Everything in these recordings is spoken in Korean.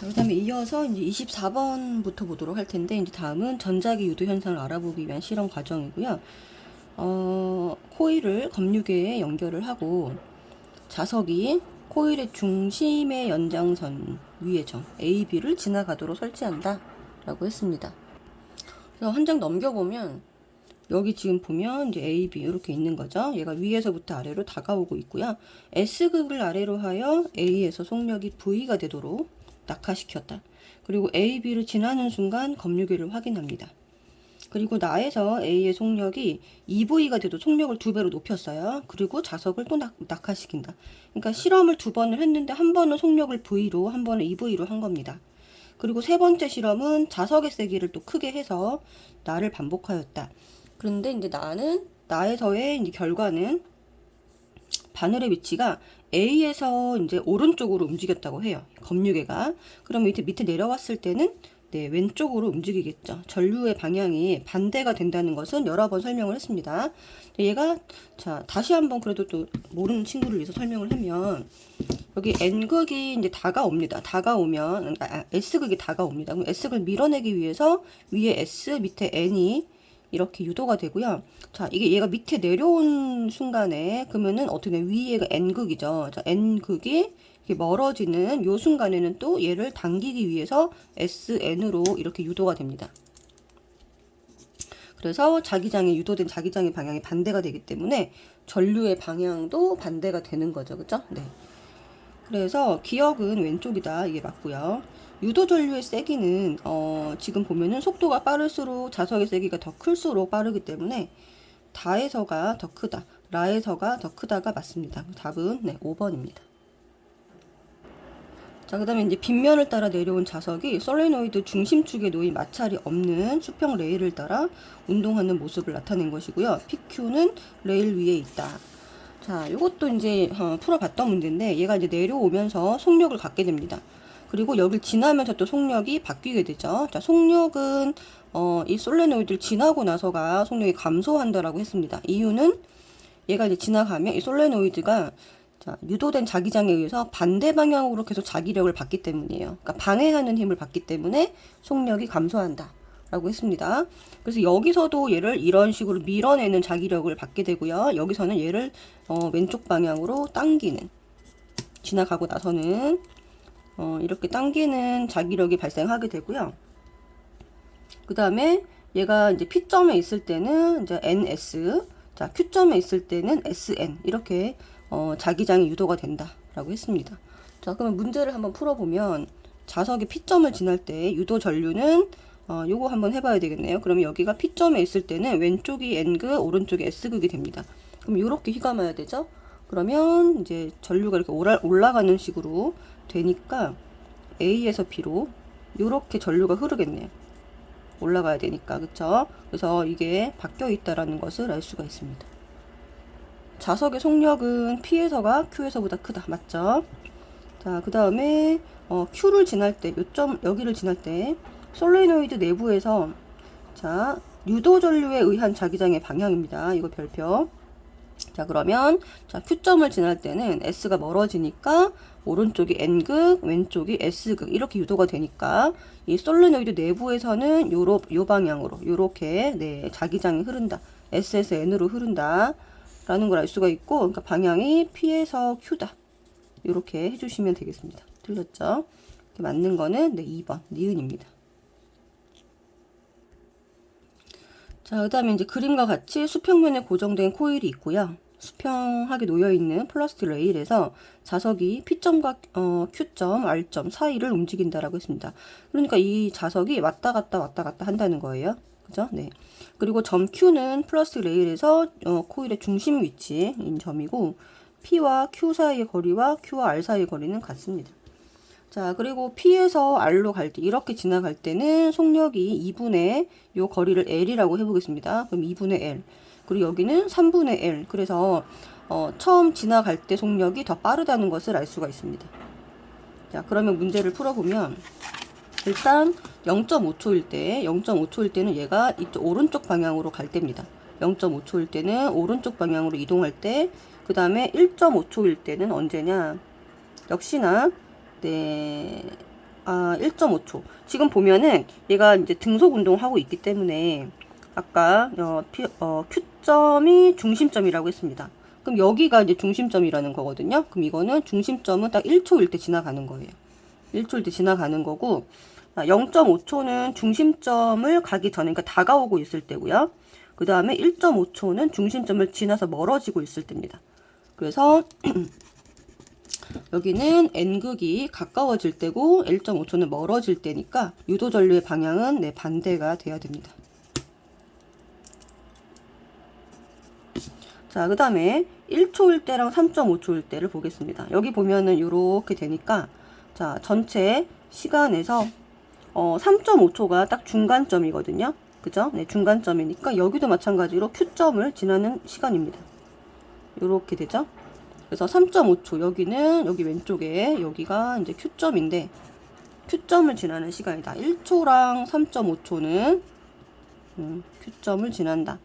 그 다음에 이어서 이제 24번부터 보도록 할 텐데, 이제 다음은 전자기 유도 현상을 알아보기 위한 실험 과정이고요. 코일을 검유계에 연결을 하고, 자석이 코일의 중심의 연장선 위에 점 AB를 지나가도록 설치한다 라고 했습니다. 그래서 한 장 넘겨보면 여기 지금 보면 이제 AB 이렇게 있는 거죠. 얘가 위에서부터 아래로 다가오고 있고요. S극을 아래로 하여 A에서 속력이 V가 되도록 낙하시켰다. 그리고 AB를 지나는 순간 검유계를 확인합니다. 그리고 나에서 A의 속력이 EV가 돼도 속력을 2배로 높였어요. 그리고 자석을 또 낙하시킨다. 그러니까 실험을 2번을 했는데 한 번은 속력을 V로, 한 번은 EV로 한 겁니다. 그리고 세 번째 실험은 자석의 세기를 또 크게 해서 나를 반복하였다. 그런데 이제 나에서의 이제 결과는 바늘의 위치가 A에서 이제 오른쪽으로 움직였다고 해요. 검유계가. 그러면 밑에 내려왔을 때는 네, 왼쪽으로 움직이겠죠. 전류의 방향이 반대가 된다는 것은 여러 번 설명을 했습니다. 얘가, 자, 다시 한번 그래도 또 모르는 친구를 위해서 설명을 하면, 여기 N극이 이제 다가옵니다. 다가오면, S극이 다가옵니다. 그럼 S극을 밀어내기 위해서 위에 S, 밑에 N이 이렇게 유도가 되고요. 자, 이게 얘가 밑에 내려온 순간에, 그러면은 어떻게 되면 위에가 N극이죠. 자, N극이 멀어지는 요 순간에는 또 얘를 당기기 위해서 SN으로 이렇게 유도가 됩니다. 그래서 유도된 자기장의 방향이 반대가 되기 때문에 전류의 방향도 반대가 되는 거죠. 그죠? 네. 그래서 기역은 왼쪽이다. 이게 맞고요. 유도 전류의 세기는 지금 보면은 속도가 빠를수록 자석의 세기가 더 클수록 빠르기 때문에 다에서가 더 크다. 라에서가 더 크다가 맞습니다. 답은 네, 5번입니다. 자, 그 다음에 이제 빗면을 따라 내려온 자석이 솔레노이드 중심축에 놓인 마찰이 없는 수평 레일을 따라 운동하는 모습을 나타낸 것이고요. PQ는 레일 위에 있다. 자, 이것도 이제 풀어봤던 문제인데 얘가 이제 내려오면서 속력을 갖게 됩니다. 그리고 여길 지나면서 또 속력이 바뀌게 되죠. 자, 속력은 이 솔레노이드를 지나고 나서가 속력이 감소한다라고 했습니다. 이유는 얘가 이제 지나가면 이 솔레노이드가 자, 유도된 자기장에 의해서 반대 방향으로 계속 자기력을 받기 때문이에요. 그러니까 방해하는 힘을 받기 때문에 속력이 감소한다. 라고 했습니다. 그래서 여기서도 얘를 이런 식으로 밀어내는 자기력을 받게 되고요. 여기서는 얘를 왼쪽 방향으로 당기는, 지나가고 나서는 이렇게 당기는 자기력이 발생하게 되고요. 그 다음에 얘가 이제 P점에 있을 때는 이제 NS, 자, Q점에 있을 때는 SN, 이렇게 자기장이 유도가 된다라고 했습니다. 자, 그러면 문제를 한번 풀어보면 자석이 P점을 지날 때 유도 전류는 요거 한번 해봐야 되겠네요. 그러면 여기가 P점에 있을 때는 왼쪽이 N극, 오른쪽이 S극이 됩니다. 그럼 이렇게 휘감아야 되죠? 그러면 이제 전류가 이렇게 올라가는 식으로 되니까 A에서 B로 이렇게 전류가 흐르겠네요. 올라가야 되니까, 그쵸? 그래서 이게 바뀌어 있다라는 것을 알 수가 있습니다. 자석의 속력은 P에서가 Q에서보다 크다. 맞죠? 자, 그 다음에 Q를 지날 때, 여기를 지날 때 솔레노이드 내부에서 자, 유도 전류에 의한 자기장의 방향입니다. 이거 별표. 자, 그러면 자, Q점을 지날 때는 S가 멀어지니까 오른쪽이 N극, 왼쪽이 S극 이렇게 유도가 되니까 이 솔레노이드 내부에서는 요 방향으로 요렇게 네, 자기장이 흐른다. S에서 N으로 흐른다. 라는 걸 알 수가 있고, 그러니까 방향이 P에서 Q다. 이렇게 해주시면 되겠습니다. 틀렸죠? 맞는 거는 네, 2번 니은입니다. 자, 그 다음에 이제 그림과 같이 수평면에 고정된 코일이 있고요. 수평하게 놓여있는 플라스틱 레일에서 자석이 P점과 Q점, R점 사이를 움직인다라고 했습니다. 그러니까 이 자석이 왔다 갔다 한다는 거예요. 그죠? 네. 그리고 점 Q는 플라스틱 레일에서 코일의 중심 위치인 점이고 P와 Q 사이의 거리와 Q와 R 사이의 거리는 같습니다. 자, 그리고 P에서 R로 갈 때, 이렇게 지나갈 때는 속력이 2분의 요 거리를 L이라고 해보겠습니다. 그럼 2분의 L. 그리고 여기는 3분의 L. 그래서 처음 지나갈 때 속력이 더 빠르다는 것을 알 수가 있습니다. 자, 그러면 문제를 풀어보면 일단 0.5초일 때는 얘가 이쪽 오른쪽 방향으로 갈 때입니다. 0.5초일 때는 오른쪽 방향으로 이동할 때, 그 다음에 1.5초일 때는 언제냐? 역시나 네, 1.5초. 지금 보면은 얘가 이제 등속 운동하고 있기 때문에 아까 Q점이 중심점이라고 했습니다. 그럼 여기가 이제 중심점이라는 거거든요. 그럼 이거는 중심점은 딱 1초일 때 지나가는 거예요. 1초일 때 지나가는 거고 0.5초는 중심점을 가기 전에, 그러니까 다가오고 있을 때고요. 그 다음에 1.5초는 중심점을 지나서 멀어지고 있을 때입니다. 그래서 여기는 N극이 가까워질 때고 1.5초는 멀어질 때니까 유도 전류의 방향은 반대가 돼야 됩니다. 자, 그 다음에 1초일 때랑 3.5초일 때를 보겠습니다. 여기 보면은 이렇게 되니까 자, 전체 시간에서 3.5초가 딱 중간점이거든요. 그죠? 네, 중간점이니까 여기도 마찬가지로 Q점을 지나는 시간입니다. 이렇게 되죠? 그래서 3.5초, 여기는 여기 왼쪽에 여기가 이제 Q점인데 Q점을 지나는 시간이다. 1초랑 3.5초는 Q점을 지난다.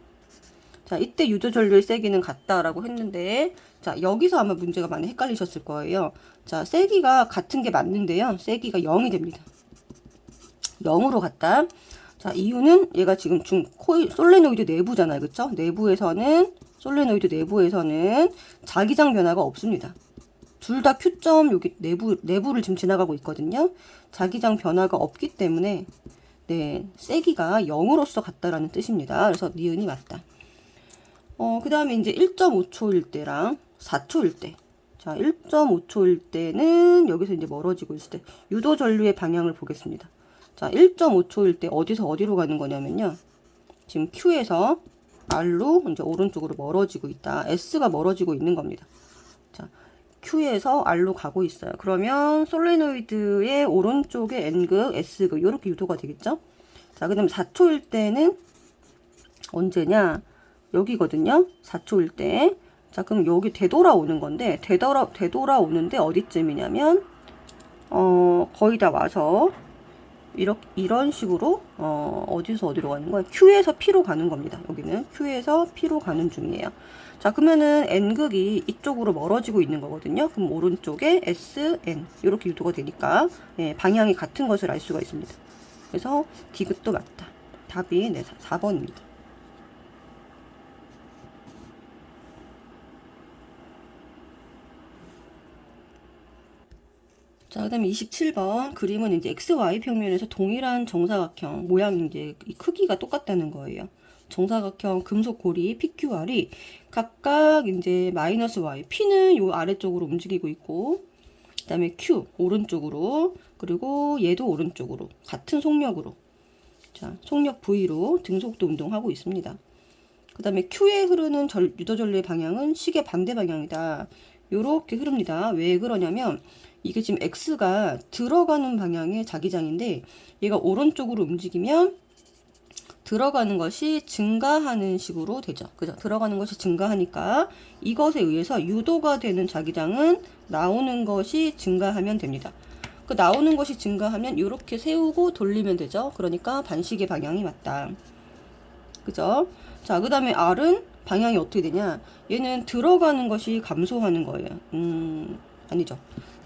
자, 이때 유도 전류의 세기는 같다라고 했는데, 자, 여기서 아마 문제가 많이 헷갈리셨을 거예요. 자, 세기가 같은 게 맞는데요. 세기가 0이 됩니다. 0으로 갔다. 자, 이유는 얘가 지금 코일 솔레노이드 내부잖아요. 그쵸? 솔레노이드 내부에서는 자기장 변화가 없습니다. 둘 다 Q점 여기 내부를 지금 지나가고 있거든요. 자기장 변화가 없기 때문에 세기가 0으로서 같다라는 뜻입니다. 그래서 니은이 맞다. 그 다음에 이제 1.5초일 때랑 4초일 때. 자, 1.5초일 때는 여기서 이제 멀어지고 있을 때 유도 전류의 방향을 보겠습니다. 자, 1.5초일 때 어디서 어디로 가는 거냐면요. 지금 Q에서 R로 이제 오른쪽으로 멀어지고 있다. S가 멀어지고 있는 겁니다. 자, Q에서 R로 가고 있어요. 그러면 솔레노이드의 오른쪽에 N극, S극 이렇게 유도가 되겠죠? 자, 그 다음에 4초일 때는 언제냐? 여기거든요. 4초일 때. 자, 그럼 여기 되돌아오는 건데, 되돌아오는데 어디쯤이냐면, 거의 다 와서, 이런 식으로, 어디서 어디로 가는 거야? Q에서 P로 가는 겁니다. 여기는 Q에서 P로 가는 중이에요. 자, 그러면은 N극이 이쪽으로 멀어지고 있는 거거든요. 그럼 오른쪽에 S, N. 이렇게 유도가 되니까, 방향이 같은 것을 알 수가 있습니다. 그래서 D극도 맞다. 답이 4번입니다. 자, 그 다음에 27번 그림은 이제 XY 평면에서 동일한 정사각형 모양 이제 크기가 똑같다는 거예요. 정사각형 금속 고리 PQR이 각각 이제 마이너스 Y, P는 요 아래쪽으로 움직이고 있고, 그 다음에 Q 오른쪽으로, 그리고 얘도 오른쪽으로 같은 속력으로, 자, 속력 V로 등속도 운동하고 있습니다. 그 다음에 Q에 흐르는 유도 전류의 방향은 시계 반대 방향이다. 요렇게 흐릅니다. 왜 그러냐면 이게 지금 X가 들어가는 방향의 자기장인데 얘가 오른쪽으로 움직이면 들어가는 것이 증가하는 식으로 되죠. 그죠? 들어가는 것이 증가하니까 이것에 의해서 유도가 되는 자기장은 나오는 것이 증가하면 됩니다. 그 나오는 것이 증가하면 이렇게 세우고 돌리면 되죠. 그러니까 반시계 방향이 맞다. 그죠? 자, 그 다음에 R은 방향이 어떻게 되냐? 얘는 들어가는 것이 감소하는 거예요. 아니죠.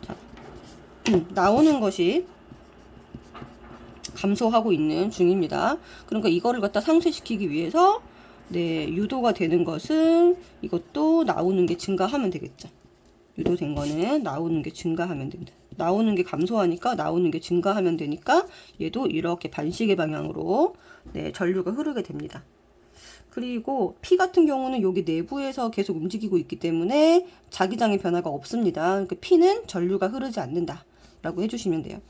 자, 나오는 것이 감소하고 있는 중입니다. 그러니까 이거를 갖다 상쇄시키기 위해서 유도가 되는 것은 이것도 나오는 게 증가하면 되겠죠. 유도된 거는 나오는 게 증가하면 된다. 나오는 게 감소하니까 나오는 게 증가하면 되니까 얘도 이렇게 반시계 방향으로 전류가 흐르게 됩니다. 그리고 P 같은 경우는 여기 내부에서 계속 움직이고 있기 때문에 자기장의 변화가 없습니다. 그러니까 P는 전류가 흐르지 않는다 라고 해주시면 돼요.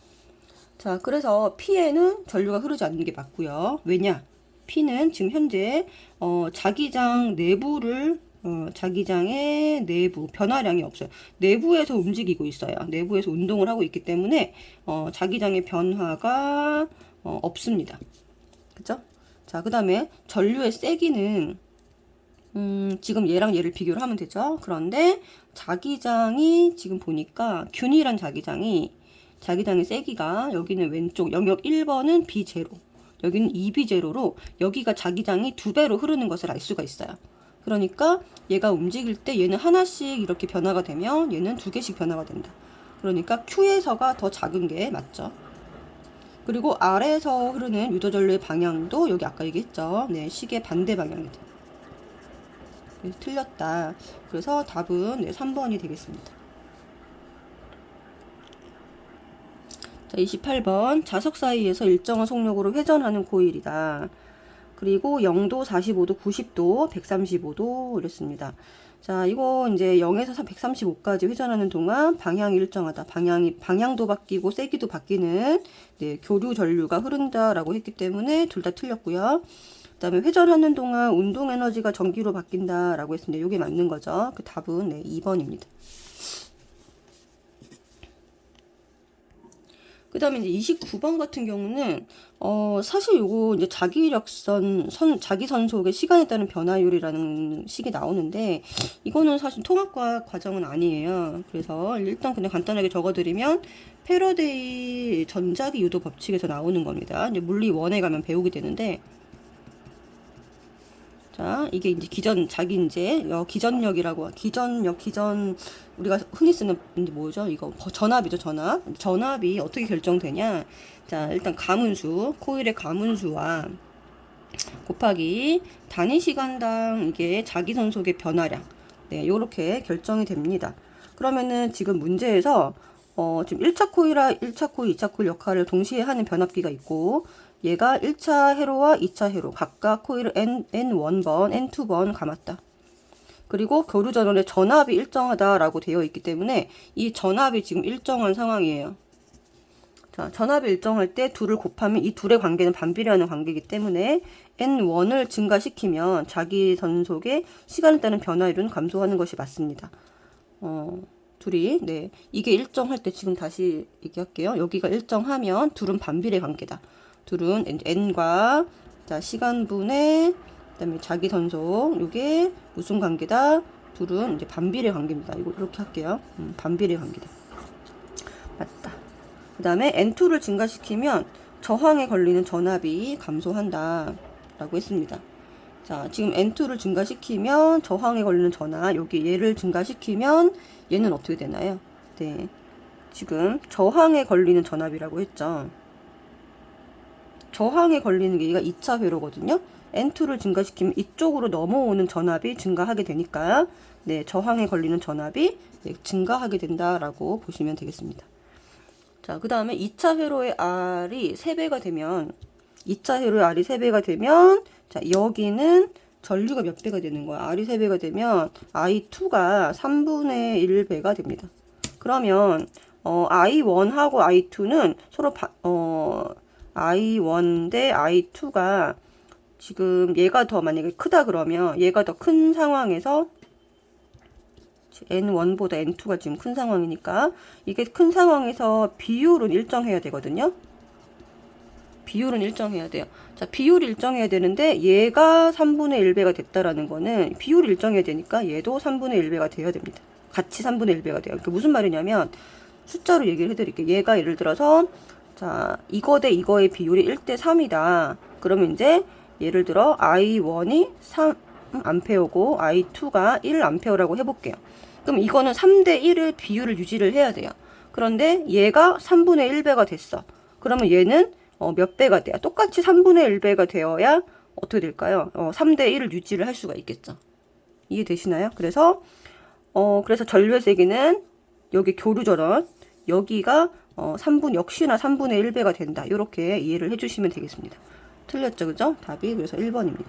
자, 그래서 P에는 전류가 흐르지 않는 게 맞고요. 왜냐? P는 지금 현재 자기장 내부를 자기장의 내부 변화량이 없어요. 내부에서 움직이고 있어요. 내부에서 운동을 하고 있기 때문에 자기장의 변화가 없습니다. 그죠? 자, 그 다음에 전류의 세기는 지금 얘랑 얘를 비교를 하면 되죠. 그런데 자기장이 지금 보니까 균일한 자기장의 세기가 여기는 왼쪽 영역 1번은 B0, 여기는 2B0로 여기가 자기장이 2배로 흐르는 것을 알 수가 있어요. 그러니까 얘가 움직일 때 얘는 하나씩 이렇게 변화가 되면 얘는 2개씩 변화가 된다. 그러니까 Q에서가 더 작은 게 맞죠. 그리고 아래에서 흐르는 유도전류의 방향도 여기 아까 얘기했죠. 네, 시계 반대 방향이 돼요. 그래서 틀렸다. 그래서 답은 네, 3번이 되겠습니다. 자, 28번. 자석 사이에서 일정한 속력으로 회전하는 코일이다. 그리고 0도, 45도, 90도, 135도 이랬습니다. 자, 이거 이제 0에서 135까지 회전하는 동안 방향이 일정하다. 방향도 바뀌고 세기도 바뀌는 네, 교류 전류가 흐른다라고 했기 때문에 둘 다 틀렸고요. 그다음에 회전하는 동안 운동 에너지가 전기로 바뀐다라고 했습니다. 이게 맞는 거죠. 그 답은 네, 2번입니다. 그 다음에 이제 29번 같은 경우는, 사실 요거 이제 자기선속의 시간에 따른 변화율이라는 식이 나오는데, 이거는 사실 통합과 과정은 아니에요. 그래서 일단 그냥 간단하게 적어드리면, 패러데이 전자기 유도 법칙에서 나오는 겁니다. 이제 물리 1에 가면 배우게 되는데, 자, 이게 이제 기전력이라고, 우리가 흔히 쓰는, 이제 뭐죠? 이거, 전압이죠, 전압. 전압이 어떻게 결정되냐? 자, 일단 가문수, 코일의 가문수와 곱하기 단위 시간당 이게 자기선속의 변화량. 네, 요렇게 결정이 됩니다. 그러면은 지금 문제에서, 지금 1차 코일, 2차 코일 역할을 동시에 하는 변압기가 있고, 얘가 1차 회로와 2차 회로 각각 코일을 N1번, N2번 감았다. 그리고 교류 전원의 전압이 일정하다라고 되어 있기 때문에 이 전압이 지금 일정한 상황이에요. 자, 전압이 일정할 때 둘을 곱하면 이 둘의 관계는 반비례하는 관계이기 때문에 N1을 증가시키면 자기 전속의 시간에 따른 변화율은 감소하는 것이 맞습니다. 둘이, 네. 이게 일정할 때 지금 다시 얘기할게요. 여기가 일정하면 둘은 반비례 관계다. 둘은 n과 자, 시간분의 그다음에 자기 전속 요게 무슨 관계다? 둘은 이제 반비례 관계입니다. 이거 이렇게 할게요. 반비례 관계다. 맞다. 그다음에 n2를 증가시키면 저항에 걸리는 전압이 감소한다. 라고 했습니다. 자, 지금 n2를 증가시키면 저항에 걸리는 전압, 여기 얘를 증가시키면 얘는 어떻게 되나요? 네. 지금 저항에 걸리는 전압이라고 했죠. 저항에 걸리는 게 얘가 2차 회로거든요. N2를 증가시키면 이쪽으로 넘어오는 전압이 증가하게 되니까 네, 저항에 걸리는 전압이 네, 증가하게 된다라고 보시면 되겠습니다. 자, 그 다음에 2차 회로의 R이 3배가 되면 2차 회로의 R이 3배가 되면 자, 여기는 전류가 몇 배가 되는 거야? R이 3배가 되면 I2가 3분의 1배가 됩니다. 그러면 I1하고 I2는 서로 I1 대 I2가 지금 얘가 더 만약에 크다 그러면 얘가 더 큰 상황에서 N1보다 N2가 지금 큰 상황이니까 이게 큰 상황에서 비율은 일정해야 되거든요. 비율은 일정해야 돼요. 자, 비율이 일정해야 되는데 얘가 3분의 1배가 됐다라는 거는 비율이 일정해야 되니까 얘도 3분의 1배가 되어야 됩니다. 같이 3분의 1배가 돼요. 그러니까 무슨 말이냐면 숫자로 얘기를 해드릴게요. 얘가 예를 들어서 자, 이거 대 이거의 비율이 1대 3이다. 그러면 이제 예를 들어 I1이 3A고 I2가 1A라고 해볼게요. 그럼 이거는 3대 1의 비율을 유지를 해야 돼요. 그런데 얘가 3분의 1배가 됐어. 그러면 얘는 몇 배가 돼요? 똑같이 3분의 1배가 되어야 어떻게 될까요? 3대 1을 유지를 할 수가 있겠죠. 이해되시나요? 그래서 전류의 세기는 여기 교류 전원, 여기가 역시나 3분의 1배가 된다. 이렇게 이해를 해주시면 되겠습니다. 틀렸죠, 그죠? 답이 그래서 1번입니다.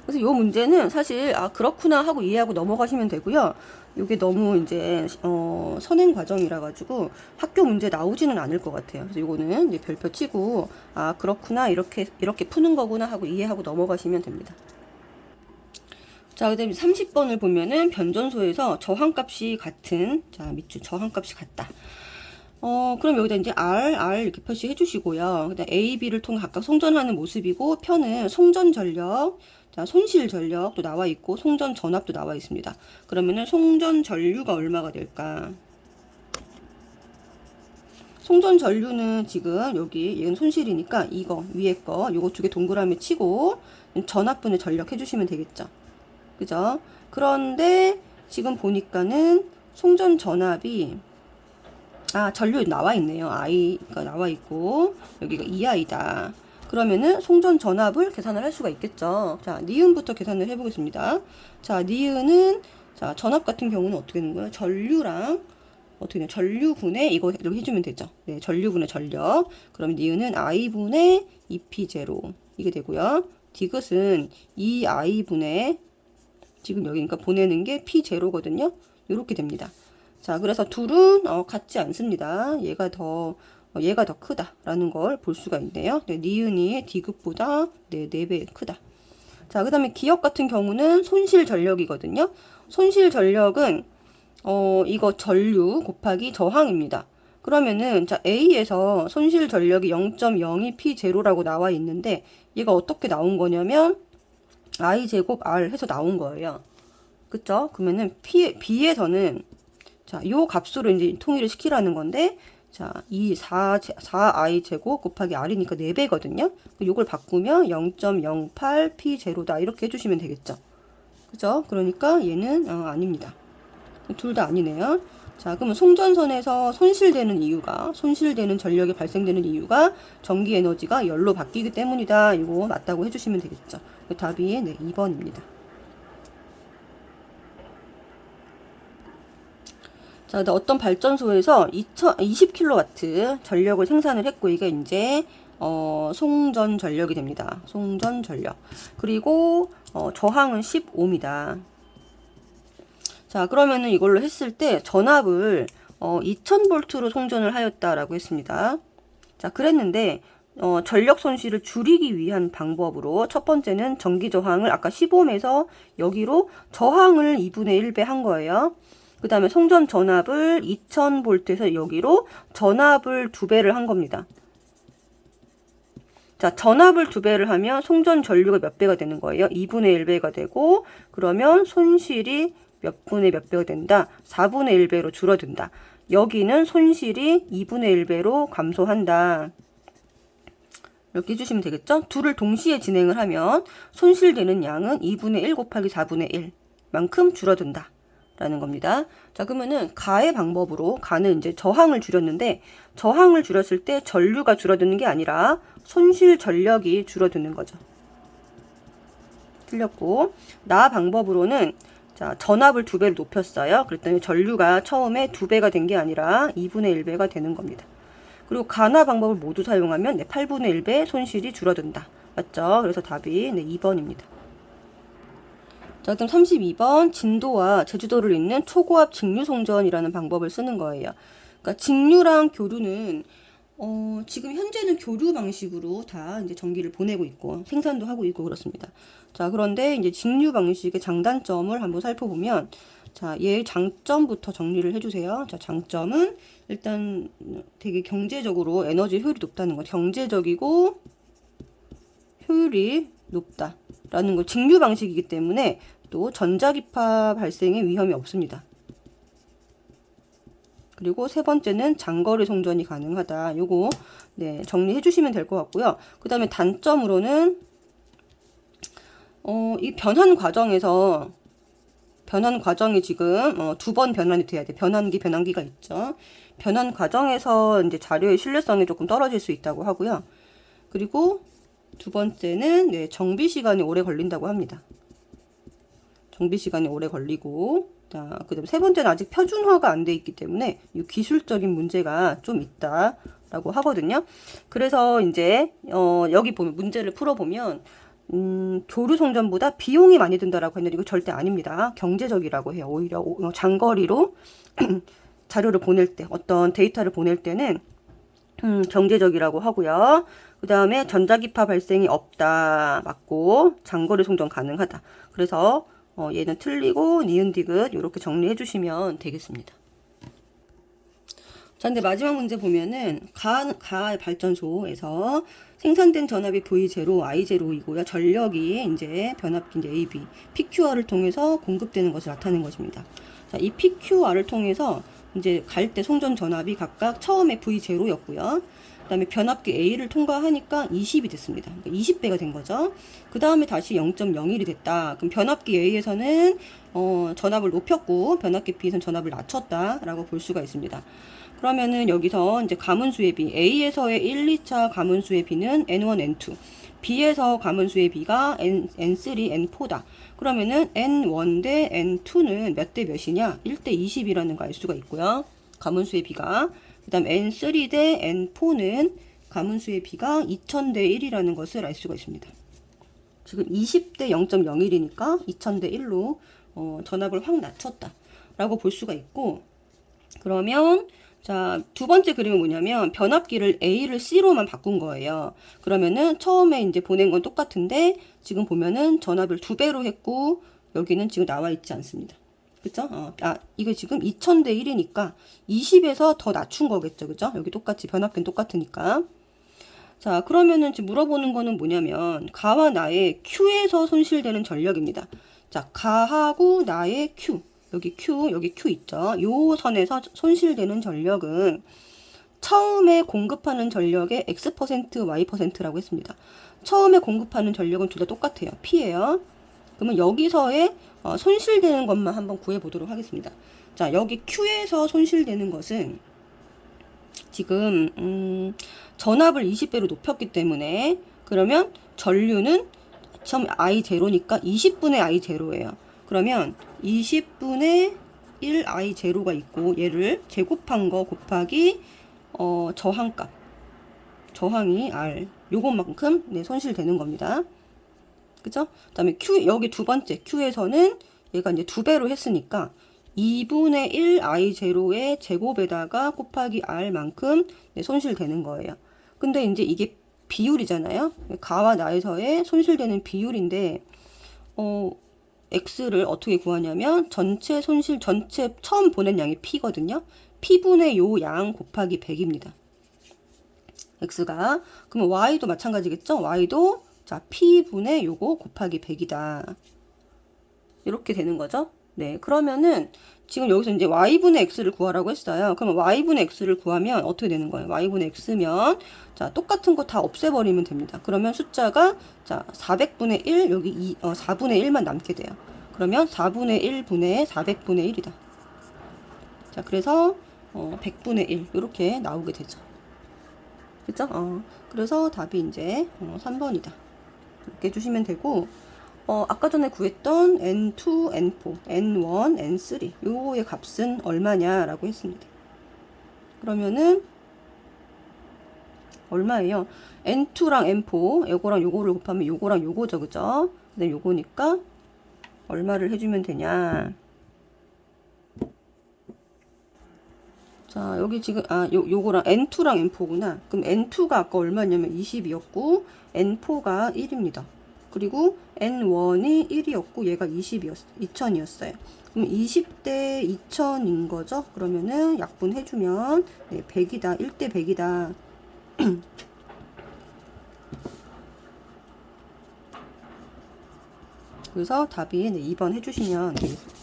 그래서 이 문제는 사실 그렇구나 하고 이해하고 넘어가시면 되고요. 이게 너무 이제 선행 과정이라 가지고 학교 문제 나오지는 않을 것 같아요. 그래서 이거는 이제 별표 치고 그렇구나 이렇게 푸는 거구나 하고 이해하고 넘어가시면 됩니다. 자, 그 다음에 30번을 보면은 변전소에서 저항값이 같은, 자, 밑줄 저항값이 같다. 그럼 여기다 이제 R 이렇게 표시해 주시고요. 그 다음 A, B를 통해 각각 송전하는 모습이고, 편은 송전 전력, 자, 손실 전력도 나와 있고, 송전 전압도 나와 있습니다. 그러면은 송전 전류가 얼마가 될까? 송전 전류는 지금 여기, 얘는 손실이니까 이거, 위에 거, 요거 두 개 동그라미 치고, 전압분의 전력 해주시면 되겠죠. 그죠? 그런데 지금 보니까는 송전 전압이 전류 나와 있네요. I가 나와 있고 여기가 EI다. 그러면은 송전 전압을 계산을 할 수가 있겠죠. 자, 니은부터 계산을 해보겠습니다. 자, 니은은 자, 전압 같은 경우는 어떻게 되는 거예요? 전류랑 어떻게 돼요? 전류분의 이거 이렇게 해주면 되죠. 네, 전류분의 전력. 그럼 니은은 I분의 EP0 이게 되고요. 디귿은 2I분의 지금 여기니까 보내는 게 P0거든요. 이렇게 됩니다. 자, 그래서 둘은 같지 않습니다. 얘가 더 크다라는 걸 볼 수가 있네요. 네, 니은이 디귿보다 4배 크다. 자, 그 다음에 기역 같은 경우는 손실 전력이거든요. 손실 전력은 이거 전류 곱하기 저항입니다. 그러면은 자, A에서 손실 전력이 0.02P0라고 나와 있는데 얘가 어떻게 나온 거냐면 I 제곱 R 해서 나온 거예요. 그쵸? 그러면은 B에서는 자, 요 값으로 이제 통일을 시키라는 건데 자, 이 4I 제곱 곱하기 R이니까 4배거든요. 요걸 바꾸면 0.08P0다 이렇게 해주시면 되겠죠. 그죠? 그러니까 얘는 아닙니다. 둘 다 아니네요. 자, 그러면 송전선에서 손실되는 전력이 발생되는 이유가 전기 에너지가 열로 바뀌기 때문이다. 이거 맞다고 해주시면 되겠죠. 답이 2번입니다. 자, 어떤 발전소에서 20kW 전력을 생산을 했고 이게 이제 송전 전력이 됩니다. 송전 전력. 그리고 저항은 10ohm이다. 자, 그러면은 이걸로 했을 때 전압을 2000V로 송전을 하였다라고 했습니다. 자, 그랬는데 전력 손실을 줄이기 위한 방법으로 첫 번째는 전기 저항을 아까 15ohm에서 여기로 저항을 2분의 1배 한 거예요. 그 다음에 송전 전압을 2000V에서 여기로 전압을 2배를 한 겁니다. 자, 전압을 2배를 하면 송전 전류가 몇 배가 되는 거예요? 2분의 1배가 되고 그러면 손실이 몇 분의 몇 배가 된다? 4분의 1배로 줄어든다. 여기는 손실이 2분의 1배로 감소한다. 이렇게 해주시면 되겠죠? 둘을 동시에 진행을 하면 손실되는 양은 2분의 1 곱하기 4분의 1 만큼 줄어든다. 라는 겁니다. 자, 그러면은 가의 방법으로 가는 이제 저항을 줄였는데 저항을 줄였을 때 전류가 줄어드는 게 아니라 손실 전력이 줄어드는 거죠. 틀렸고 나 방법으로는 자, 전압을 2배로 높였어요. 그랬더니 전류가 처음에 2배가 된 게 아니라 2분의 1배가 되는 겁니다. 그리고 가나 방법을 모두 사용하면 8분의 1배 손실이 줄어든다. 맞죠? 그래서 답이 2번입니다. 자, 그럼 32번 진도와 제주도를 잇는 초고압 직류 송전이라는 방법을 쓰는 거예요. 그러니까 직류랑 교류는 지금 현재는 교류 방식으로 다 이제 전기를 보내고 있고 생산도 하고 있고 그렇습니다. 자, 그런데 이제 직류 방식의 장단점을 한번 살펴보면 자, 얘 장점부터 정리를 해주세요. 자, 장점은 일단 되게 경제적으로 에너지 효율이 높다는 거. 경제적이고 효율이 높다라는 거. 직류 방식이기 때문에 또 전자기파 발생의 위험이 없습니다. 그리고 세 번째는 장거리 송전이 가능하다. 요거 네, 정리해 주시면 될 것 같고요. 그 다음에 단점으로는 이 변환 과정이 지금 2번 변환이 돼야 돼. 변환기가 있죠. 변환 과정에서 이제 자료의 신뢰성이 조금 떨어질 수 있다고 하고요. 그리고 두 번째는 네, 정비 시간이 오래 걸린다고 합니다. 정비 시간이 오래 걸리고, 자, 그다음 세 번째는 아직 표준화가 안 돼 있기 때문에 이 기술적인 문제가 좀 있다라고 하거든요. 그래서 이제 여기 보면 문제를 풀어보면 교류 송전보다 비용이 많이 든다라고 했는데 이거 절대 아닙니다. 경제적이라고 해요. 오히려 장거리로 자료를 보낼 때, 어떤 데이터를 보낼 때는 경제적이라고 하고요. 그 다음에 전자기파 발생이 없다. 맞고 장거리 송전 가능하다. 그래서 얘는 틀리고 니은 디귿 이렇게 정리해 주시면 되겠습니다. 자, 근데 마지막 문제 보면은 가 발전소에서 생산된 전압이 V0, I0이고요. 전력이 이제 변압기 이제 AB, PQR을 통해서 공급되는 것을 나타낸 것입니다. 자, 이 PQR을 통해서 이제 갈 때 송전 전압이 각각 처음에 V0였고요. 그 다음에 변압기 A를 통과하니까 20이 됐습니다. 그러니까 20배가 된 거죠. 그 다음에 다시 0.01이 됐다. 그럼 변압기 A에서는 전압을 높였고 변압기 B에서는 전압을 낮췄다라고 볼 수가 있습니다. 그러면은 여기서 이제 가문수의 비, A에서의 1, 2차 가문수의 비는 N1, N2. B에서 가문수의 비가 N3, N4다. 그러면은 N1 대 N2는 몇 대 몇이냐? 1대 20이라는 거 알 수가 있고요. 가문수의 비가. 그 다음 N3 대 N4는 가문수의 비가 2000 대 1이라는 것을 알 수가 있습니다. 지금 20대 0.01이니까 2000 대 1로 전압을 확 낮췄다 라고 볼 수가 있고, 그러면 자, 두 번째 그림은 뭐냐면 변압기를 A를 C로만 바꾼 거예요. 그러면은 처음에 이제 보낸 건 똑같은데 지금 보면은 전압을 2배로 했고 여기는 지금 나와 있지 않습니다. 그쵸? 이거 지금 2000 대 1이니까 20에서 더 낮춘 거겠죠. 그죠? 여기 똑같이 변압기는 똑같으니까. 자, 그러면은 지금 물어보는 거는 뭐냐면 가와 나의 Q에서 손실되는 전력입니다. 자, 가하고 나의 Q. 여기 Q 있죠. 요 선에서 손실되는 전력은 처음에 공급하는 전력의 X%, Y%라고 했습니다. 처음에 공급하는 전력은 둘 다 똑같아요. P예요. 그러면 여기서의 손실되는 것만 한번 구해보도록 하겠습니다. 자, 여기 Q에서 손실되는 것은 지금 전압을 20배로 높였기 때문에 그러면 전류는 처음 I0니까 20분의 I0예요. 그러면 20분의 1 I0가 있고 얘를 제곱한 거 곱하기 저항값, 저항이 R 요것만큼 네, 손실되는 겁니다. 그죠? 그 다음에 Q, 여기 두 번째 Q에서는 얘가 이제 2배로 했으니까 2분의 1 I0의 제곱에다가 곱하기 R만큼 네, 손실되는 거예요. 근데 이제 이게 비율이잖아요. 가와 나에서의 손실되는 비율인데 X를 어떻게 구하냐면 전체 처음 보낸 양이 P거든요. P분의 요 양 곱하기 100입니다. X가. 그러면 Y도 마찬가지겠죠? Y도 자 P분의 요거 곱하기 100이다. 이렇게 되는 거죠. 네, 그러면은 지금 여기서 이제 Y분의 X를 구하라고 했어요. 그러면 Y분의 X를 구하면 어떻게 되는 거예요? Y분의 X면 자 똑같은 거 다 없애버리면 됩니다. 그러면 숫자가 자 400분의 1 여기 4분의 1만 남게 돼요. 그러면 4분의 1분의 400분의 1이다. 자 그래서 100분의 1 이렇게 나오게 되죠. 그죠? 그래서 답이 이제 3번이다. 이렇게 해주시면 되고, 아까 전에 구했던 N2, N4, N1, N3 요거의 값은 얼마냐라고 했습니다. 그러면은 얼마예요? N2랑 N4 요거랑 요거를 곱하면 요거랑 요거죠. 그죠? 근데 요거니까 얼마를 해주면 되냐? 자, 여기 지금, 요거랑 N2랑 N4구나. 그럼 N2가 아까 얼마냐면 20이었고, N4가 1입니다. 그리고 N1이 1이었고, 얘가 2000이었어요. 그럼 20대 2000인 거죠? 그러면은 약분해주면, 네, 100이다. 1대 100이다. 그래서 답이 네, 2번 해주시면 되겠습니다.